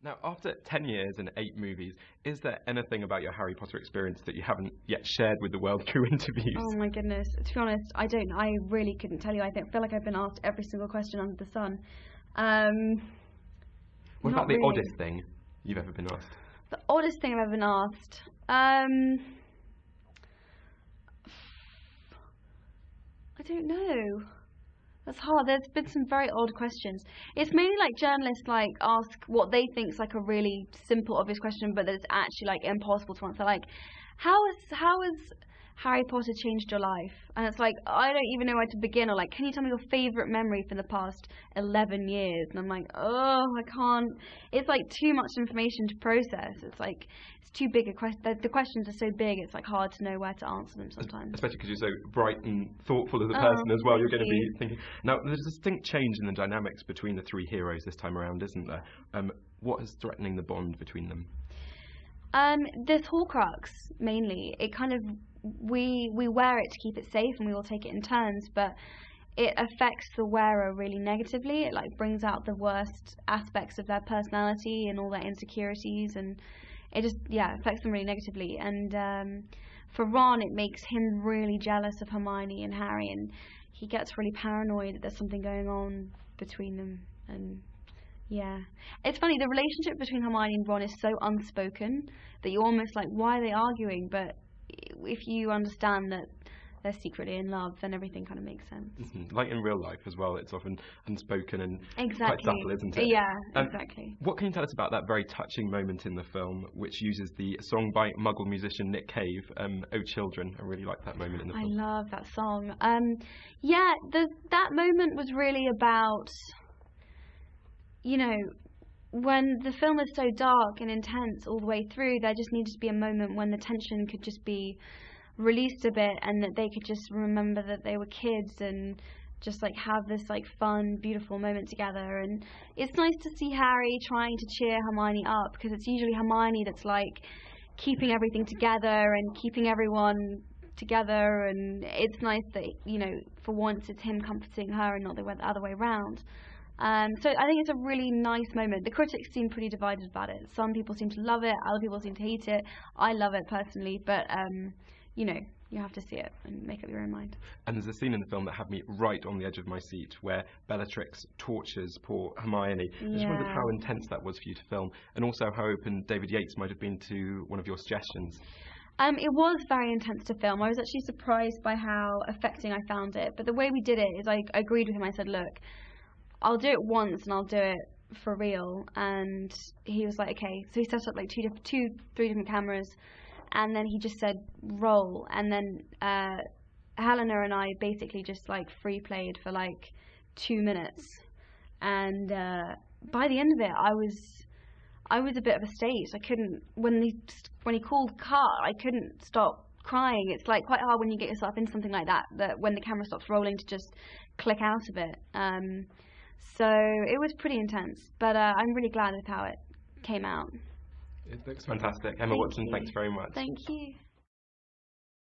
Now, after 10 years and 8 movies, is there anything about your Harry Potter experience that you haven't yet shared with the world through interviews? Oh my goodness. To be honest, I really couldn't tell you. I feel like I've been asked every single question under the sun. What about the really. oddest thing you've ever been asked? The oddest thing I've ever been asked? I don't know. That's hard. There's been some very odd questions. It's mainly like journalists like ask what they think's like a really simple, obvious question, but that's actually like impossible to answer. Like, how has Harry Potter changed your life? And it's like, I don't even know where to begin. Or like, can you tell me your favourite memory from the past 11 years? And I'm like, oh, I can't. It's like too much information to process. It's like, it's too big a question. The questions are so big, it's like hard to know where to answer them sometimes. Especially because you're so bright and thoughtful as a person as well. You're going to be thinking. Now, there's a distinct change in the dynamics between the three heroes this time around, isn't there? What is threatening the bond between them? This Horcrux, mainly. It kind of, we wear it to keep it safe and we all take it in turns, but it affects the wearer really negatively. It like brings out the worst aspects of their personality and all their insecurities, and it just, affects them really negatively. And for Ron, it makes him really jealous of Hermione and Harry, and he gets really paranoid that there's something going on between them. And yeah, it's funny, the relationship between Hermione and Ron is so unspoken that you're almost like, why are they arguing? But if you understand that they're secretly in love, then everything kind of makes sense. Mm-hmm. Like in real life as well, it's often unspoken and exactly. quite subtle, isn't it? Yeah, exactly. What can you tell us about that very touching moment in the film, which uses the song by Muggle musician Nick Cave, "Oh Children"? I really like that moment in the film. I love that song. That moment was really about, you know, when the film is so dark and intense all the way through, there just needed to be a moment when the tension could just be released a bit, and that they could just remember that they were kids and just like have this like fun, beautiful moment together. And it's nice to see Harry trying to cheer Hermione up, because it's usually Hermione that's like keeping everything together and keeping everyone together, and it's nice that, you know, for once it's him comforting her and not the other way around. So I think it's a really nice moment. The critics seem pretty divided about it. Some people seem to love it, other people seem to hate it. I love it personally, but you know, you have to see it and make up your own mind. And there's a scene in the film that had me right on the edge of my seat, where Bellatrix tortures poor Hermione. I just wondered how intense that was for you to film, and also how open David Yates might have been to one of your suggestions. It was very intense to film. I was actually surprised by how affecting I found it. But the way we did it is I agreed with him. I said, look, I'll do it once and I'll do it for real. And he was like, okay. So he set up like three different cameras, and then he just said roll. And then Helena and I basically just like free played for like 2 minutes. And by the end of it, I was a bit of a state. I couldn't, when he called cut, I couldn't stop crying. It's like quite hard when you get yourself into something like that when the camera stops rolling, to just click out of it. So it was pretty intense, but I'm really glad with how it came out. It looks fantastic. Emma Watson, thanks very much. Thank you.